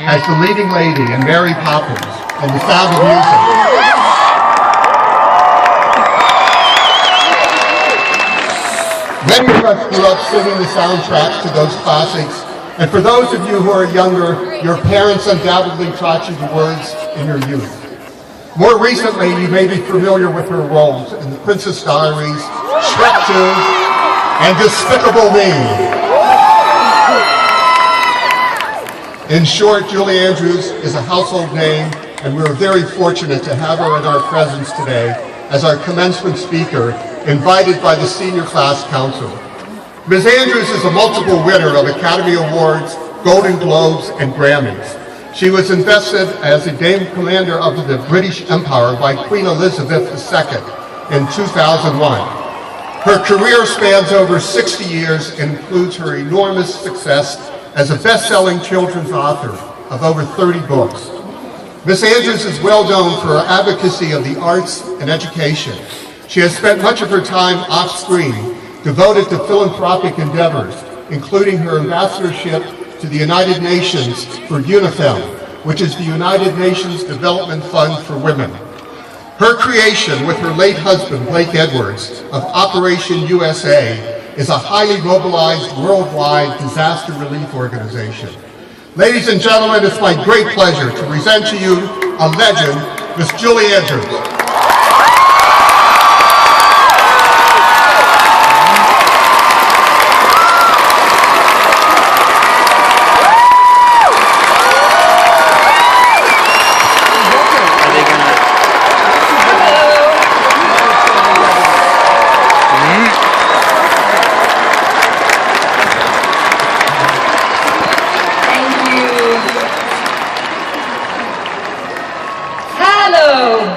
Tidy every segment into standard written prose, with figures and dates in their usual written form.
as the leading lady in Mary Poppins and The Sound of Music. Many of us grew up singing the soundtracks to those classics, and for those of you who are younger, your parents undoubtedly taught you the words in your youth. More recently, you may be familiar with her roles in The Princess Diaries, Shrek 2, and Despicable Me. In short, Julie Andrews is a household name, and we're very fortunate to have her in our presence today as our commencement speaker, invited by the Senior Class Council. Ms. Andrews is a multiple winner of Academy Awards, Golden Globes, and Grammys. She was invested as a Dame Commander of the British Empire by Queen Elizabeth II in 2001. Her career spans over 60 years and includes her enormous success as a best-selling children's author of over 30 books. Ms. Andrews is well known for her advocacy of the arts and education. She has spent much of her time off-screen devoted to philanthropic endeavors, including her ambassadorship to the United Nations for UNIFEM, which is the United Nations Development Fund for Women. Her creation with her late husband, Blake Edwards, of Operation USA, is a highly mobilized worldwide disaster relief organization. Ladies and gentlemen, it's my great pleasure to present to you a legend, Miss Julie Andrews.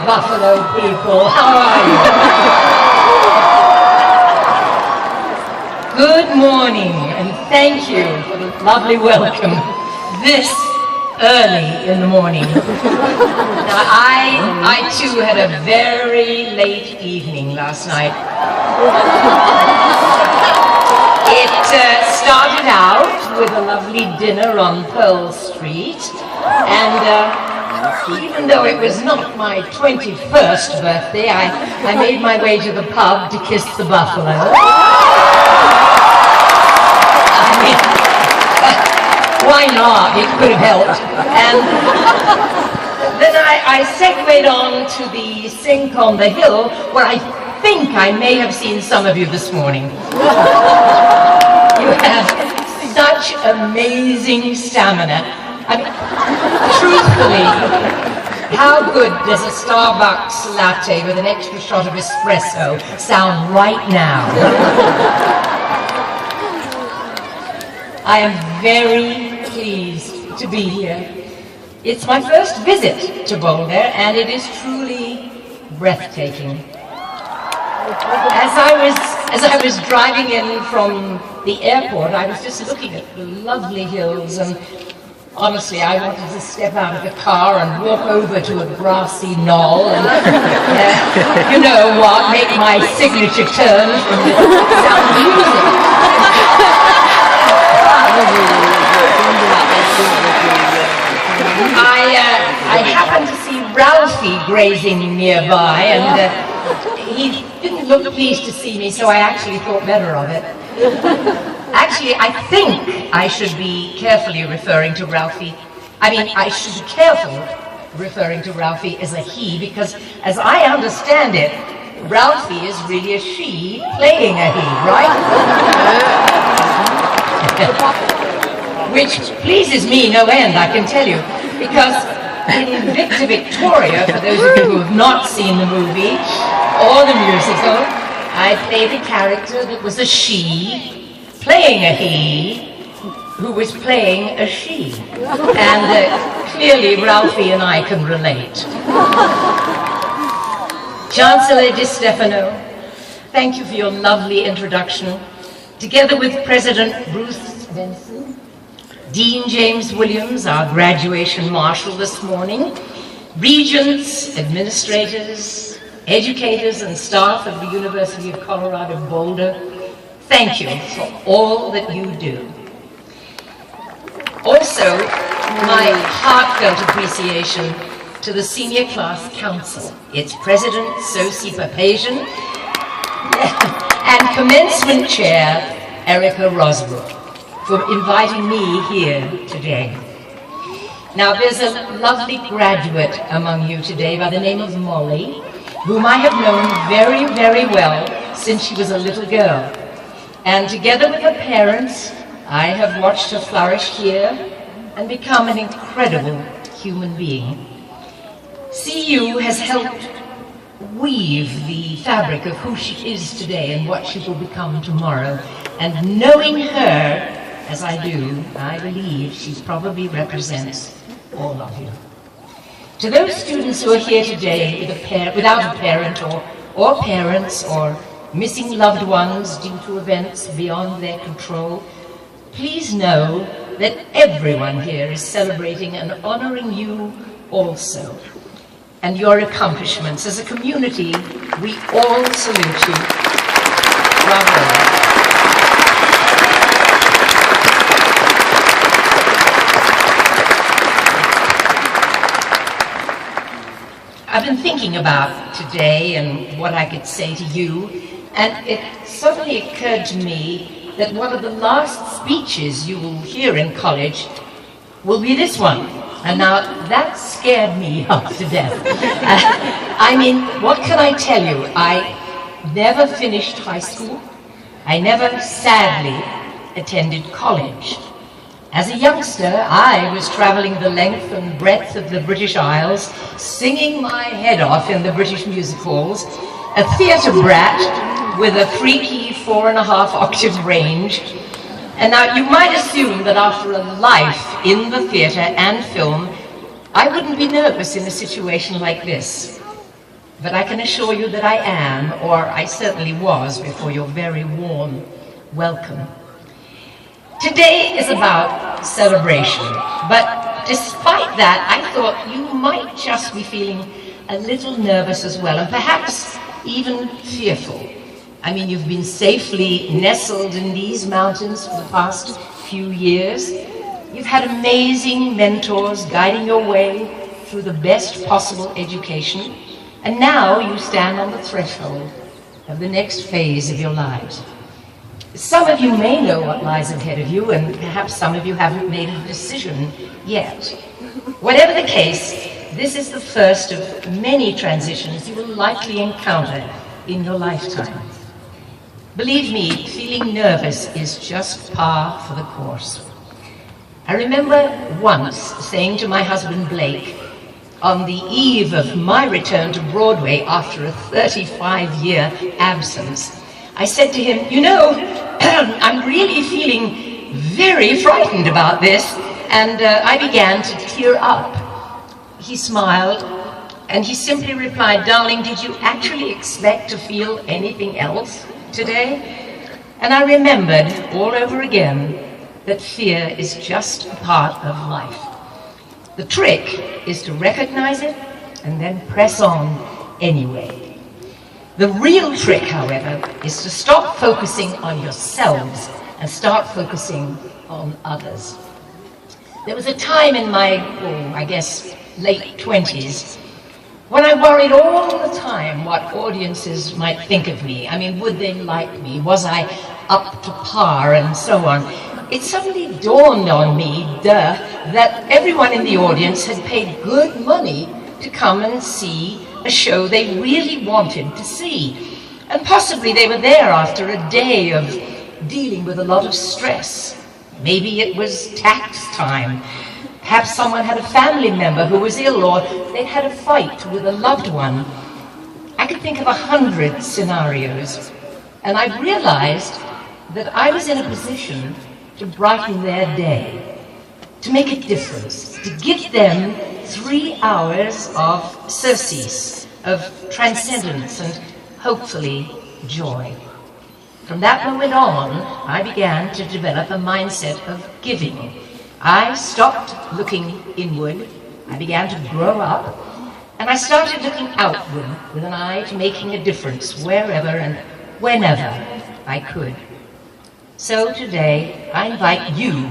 Buffalo people, how are you? Good morning, and thank you for the lovely welcome this early in the morning. Now, I too had a very late evening last night. It started out with a lovely dinner on Pearl Street, and even though it was not my 21st birthday, I made my way to the pub to kiss the buffalo. I mean, why not? It could have helped. And then I segued on to the sink on the hill, where I think I may have seen some of you this morning. You have such amazing stamina. I mean, truthfully, how good does a Starbucks latte with an extra shot of espresso sound right now? I am very pleased to be here. It's my first visit to Boulder, and it is truly breathtaking. As I was driving in from the airport, I was just looking at the lovely hills, and honestly, I wanted to step out of the car and walk over to a grassy knoll and, you know what, make my signature turn from the Sound of Music. I happened to see Ralphie grazing nearby, and he didn't look pleased to see me, so I actually thought better of it. Actually, I think I should be carefully referring to Ralphie. I mean, I should be careful referring to Ralphie as a he, because as I understand it, Ralphie is really a she playing a he, right? Which pleases me no end, I can tell you, because in Victor Victoria, for those of you who have not seen the movie or the musical, I played a character that was a she playing a he who was playing a she. And clearly Ralphie and I can relate. Chancellor Di Stefano, thank you for your lovely introduction. Together with President Bruce Benson, Dean James Williams, our graduation marshal this morning, regents, administrators, educators, and staff of the University of Colorado Boulder, thank you for all that you do. Also, my heartfelt appreciation to the Senior Class Council, its President, Sosie Papazian, and Commencement Chair, Erica Rosbrook, for inviting me here today. Now, there's a lovely graduate among you today by the name of Molly, whom I have known very, very well since she was a little girl. And together with her parents, I have watched her flourish here and become an incredible human being. CU has helped weave the fabric of who she is today and what she will become tomorrow. And knowing her, as I do, I believe she probably represents all of you. To those students who are here today without a parent or parents or missing loved ones due to events beyond their control, please know that everyone here is celebrating and honoring you also, and your accomplishments. As a community, we all salute you. Bravo. I've been thinking about today and what I could say to you, and it suddenly occurred to me that one of the last speeches you will hear in college will be this one. And now that scared me half to death. I mean, what can I tell you? I never finished high school. I never, sadly, attended college. As a youngster, I was traveling the length and breadth of the British Isles, singing my head off in the British music halls, a theatre brat with a freaky 4.5 octave range. And now you might assume that after a life in the theatre and film, I wouldn't be nervous in a situation like this. But I can assure you that I am, or I certainly was before your very warm welcome. Today is about celebration, but despite that, I thought you might just be feeling a little nervous as well, and perhaps even fearful. I mean, you've been safely nestled in these mountains for the past few years. You've had amazing mentors guiding your way through the best possible education, and now you stand on the threshold of the next phase of your lives. Some of you may know what lies ahead of you, and perhaps some of you haven't made a decision yet. Whatever the case, this is the first of many transitions you will likely encounter in your lifetime. Believe me, feeling nervous is just par for the course. I remember once saying to my husband Blake, on the eve of my return to Broadway after a 35-year absence, I said to him, you know, I'm really feeling very frightened about this, and I began to tear up. He smiled, and he simply replied, darling, did you actually expect to feel anything else today? And I remembered all over again that fear is just a part of life. The trick is to recognize it and then press on anyway. The real trick, however, is to stop focusing on yourselves and start focusing on others. There was a time in my, I guess, late 20s when I worried all the time what audiences might think of me. I mean, would they like me? Was I up to par? And so on. It suddenly dawned on me, that everyone in the audience had paid good money to come and see a show they really wanted to see. And possibly they were there after a day of dealing with a lot of stress. Maybe it was tax time. Perhaps someone had a family member who was ill, or they'd had a fight with a loved one. I could think of 100 scenarios. And I realized that I was in a position to brighten their day, to make a difference, to give them 3 hours of surcease, of transcendence, and hopefully joy. From that moment on, I began to develop a mindset of giving. I stopped looking inward, I began to grow up, and I started looking outward with an eye to making a difference wherever and whenever I could. So today, I invite you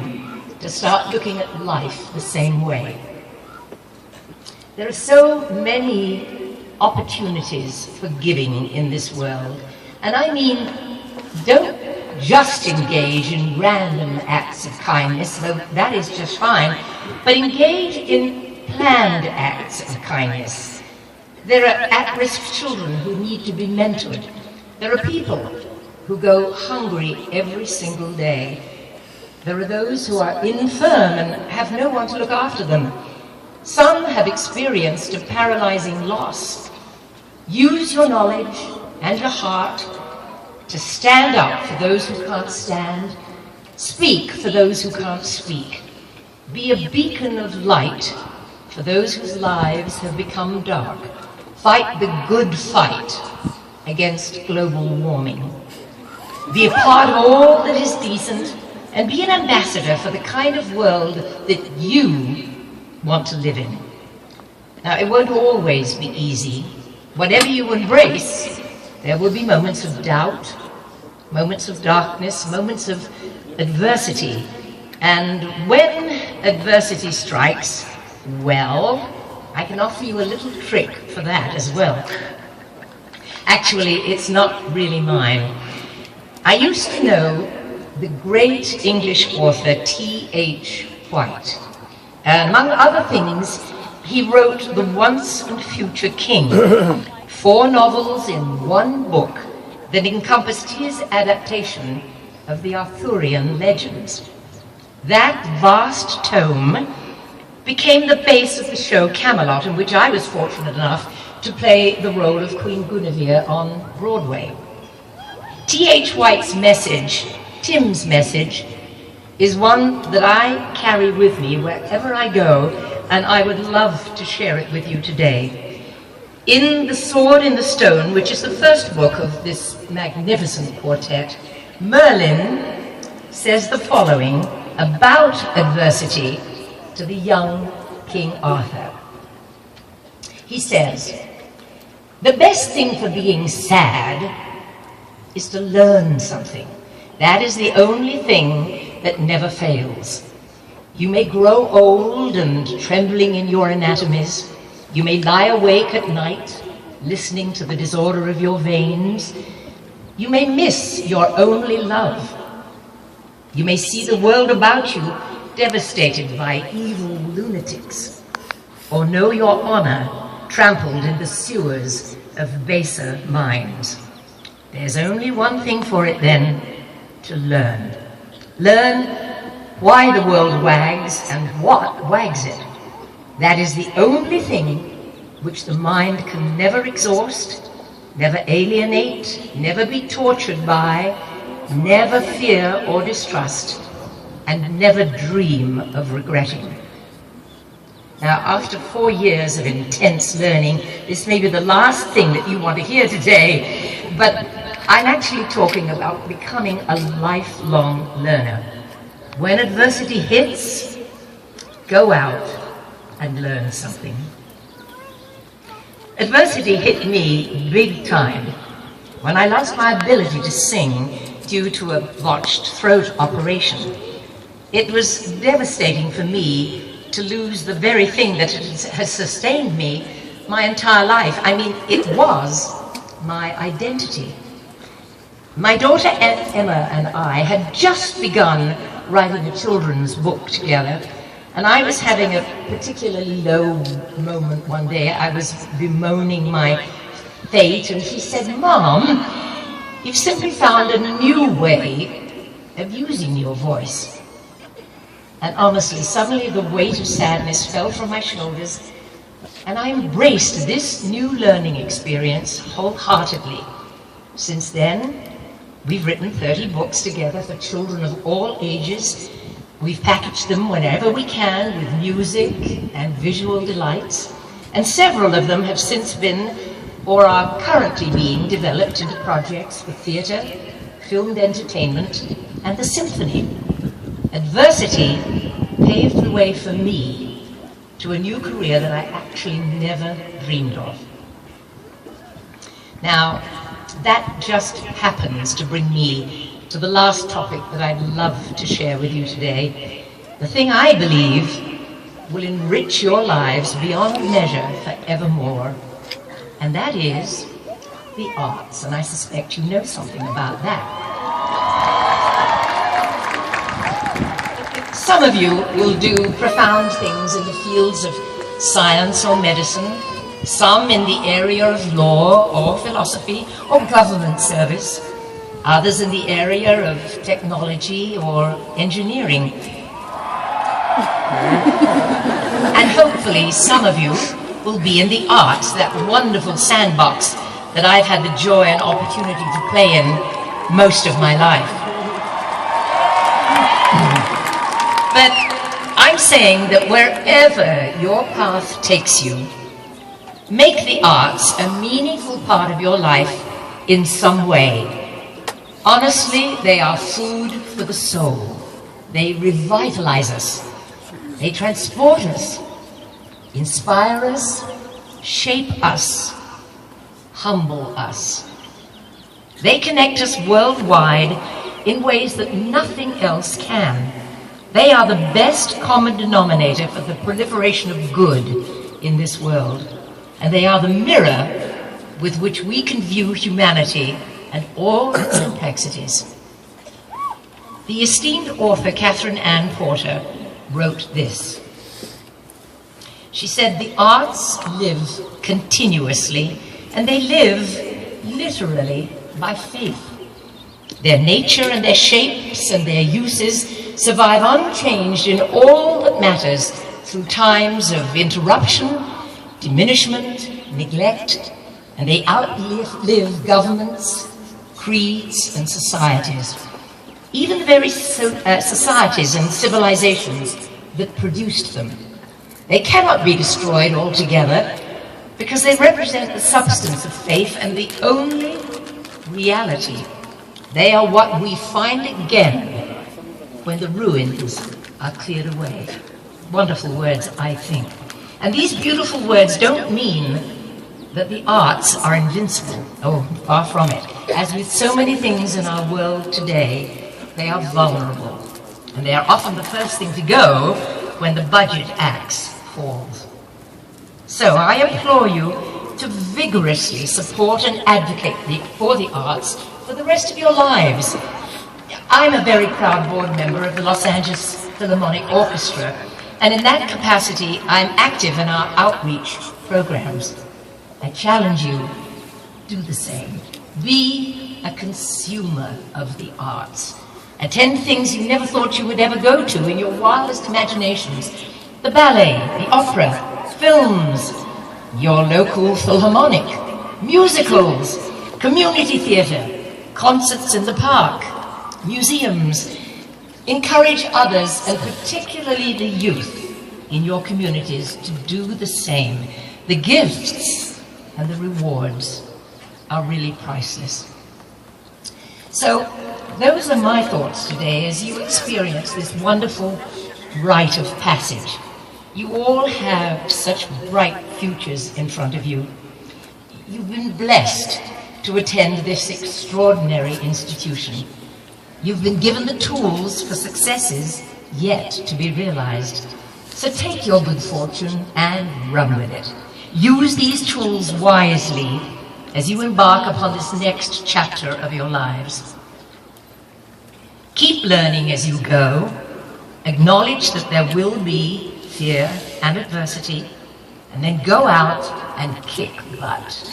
to start looking at life the same way. There are so many opportunities for giving in this world, and I mean, don't just engage in random acts of kindness, though that is just fine, but engage in planned acts of kindness. There are at-risk children who need to be mentored. There are people who go hungry every single day. There are those who are infirm and have no one to look after them. Some have experienced a paralyzing loss. Use your knowledge and your heart to stand up for those who can't stand, speak for those who can't speak, be a beacon of light for those whose lives have become dark, fight the good fight against global warming, be a part of all that is decent, and be an ambassador for the kind of world that you want to live in. Now, it won't always be easy. Whatever you embrace, there will be moments of doubt, moments of darkness, moments of adversity. And when adversity strikes, well, I can offer you a little trick for that as well. Actually, it's not really mine. I used to know the great English author T.H. White. And among other things, he wrote The Once and Future King, 4 novels in one book that encompassed his adaptation of the Arthurian legends. That vast tome became the base of the show Camelot, in which I was fortunate enough to play the role of Queen Guinevere on Broadway. T.H. White's message, Tim's message, is one that I carry with me wherever I go, and I would love to share it with you today. In The Sword in the Stone, which is the first book of this magnificent quartet, Merlin says the following about adversity to the young King Arthur. He says, "The best thing for being sad is to learn something. That is the only thing that never fails. You may grow old and trembling in your anatomies. You may lie awake at night, listening to the disorder of your veins. You may miss your only love. You may see the world about you devastated by evil lunatics, or know your honor trampled in the sewers of baser minds. There's only one thing for it then, to learn. Learn why the world wags and what wags it. That is the only thing which the mind can never exhaust, never alienate, never be tortured by, never fear or distrust, and never dream of regretting." Now, after 4 years of intense learning, this may be the last thing that you want to hear today, but I'm actually talking about becoming a lifelong learner. When adversity hits, go out and learn something. Adversity hit me big time when I lost my ability to sing due to a botched throat operation. It was devastating for me to lose the very thing that has sustained me my entire life. I mean, it was my identity. My daughter Emma and I had just begun writing a children's book together, and I was having a particularly low moment one day. I was bemoaning my fate, and she said, "Mom, you've simply found a new way of using your voice." And honestly, suddenly the weight of sadness fell from my shoulders, and I embraced this new learning experience wholeheartedly. Since then, we've written 30 books together for children of all ages. We've packaged them whenever we can with music and visual delights, and several of them have since been or are currently being developed into projects for theatre, filmed entertainment, and the symphony. Adversity paved the way for me to a new career that I actually never dreamed of. Now, that just happens to bring me to the last topic that I'd love to share with you today, the thing I believe will enrich your lives beyond measure forevermore, and that is the arts, and I suspect you know something about that. Some of you will do profound things in the fields of science or medicine, some in the area of law or philosophy or government service, others in the area of technology or engineering. And hopefully some of you will be in the arts, that wonderful sandbox that I've had the joy and opportunity to play in most of my life. But I'm saying that wherever your path takes you, make the arts a meaningful part of your life in some way. Honestly, they are food for the soul. They revitalize us. They transport us, inspire us, shape us, humble us. They connect us worldwide in ways that nothing else can. They are the best common denominator for the proliferation of good in this world. And they are the mirror with which we can view humanity and all its complexities. The esteemed author Catherine Ann Porter wrote this. She said, "The arts live continuously, and they live literally by faith. Their nature and their shapes and their uses survive unchanged in all that matters through times of interruption, diminishment, neglect, and they outlive governments, creeds, and societies. Even the very societies and civilizations that produced them. They cannot be destroyed altogether because they represent the substance of faith and the only reality. They are what we find again when the ruins are cleared away." Wonderful words, I think. And these beautiful words don't mean that the arts are invincible. Oh, far from it. As with so many things in our world today, they are vulnerable. And they are often the first thing to go when the budget axe falls. So I implore you to vigorously support and advocate for the arts for the rest of your lives. I'm a very proud board member of the Los Angeles Philharmonic Orchestra, and in that capacity, I'm active in our outreach programs. I challenge you, do the same. Be a consumer of the arts. Attend things you never thought you would ever go to in your wildest imaginations. The ballet, the opera, films, your local philharmonic, musicals, community theatre, concerts in the park, museums. Encourage others, and particularly the youth in your communities, to do the same. The gifts and the rewards are really priceless. So, those are my thoughts today as you experience this wonderful rite of passage. You all have such bright futures in front of you. You've been blessed to attend this extraordinary institution. You've been given the tools for successes yet to be realized. So take your good fortune and run with it. Use these tools wisely as you embark upon this next chapter of your lives. Keep learning as you go. Acknowledge that there will be fear and adversity, and then go out and kick butt.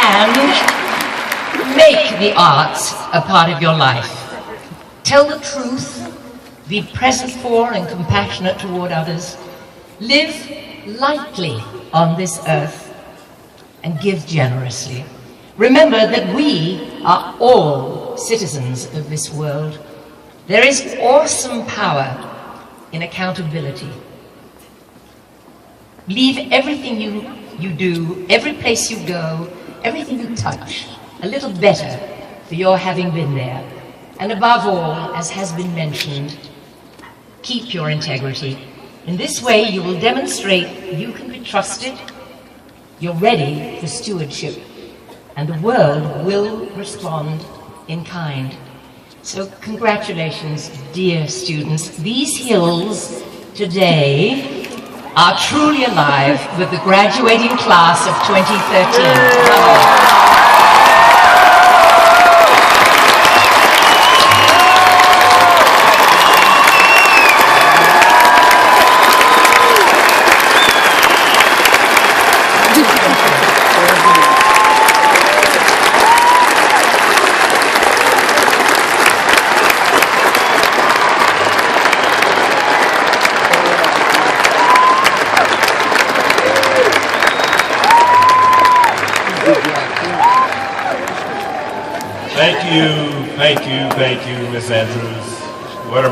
And make the arts a part of your life. Tell the truth, be present for and compassionate toward others, live lightly on this earth, and give generously. Remember that we are all citizens of this world. There is awesome power in accountability. Leave everything you do, every place you go, everything you touch, a little better for your having been there. And above all, as has been mentioned, keep your integrity. In this way, you will demonstrate you can be trusted, You're ready for stewardship, and the world will respond in kind. So congratulations, dear students. These hills today are truly alive with the graduating class of 2013. Bravo. Thank you, Ms. Andrews.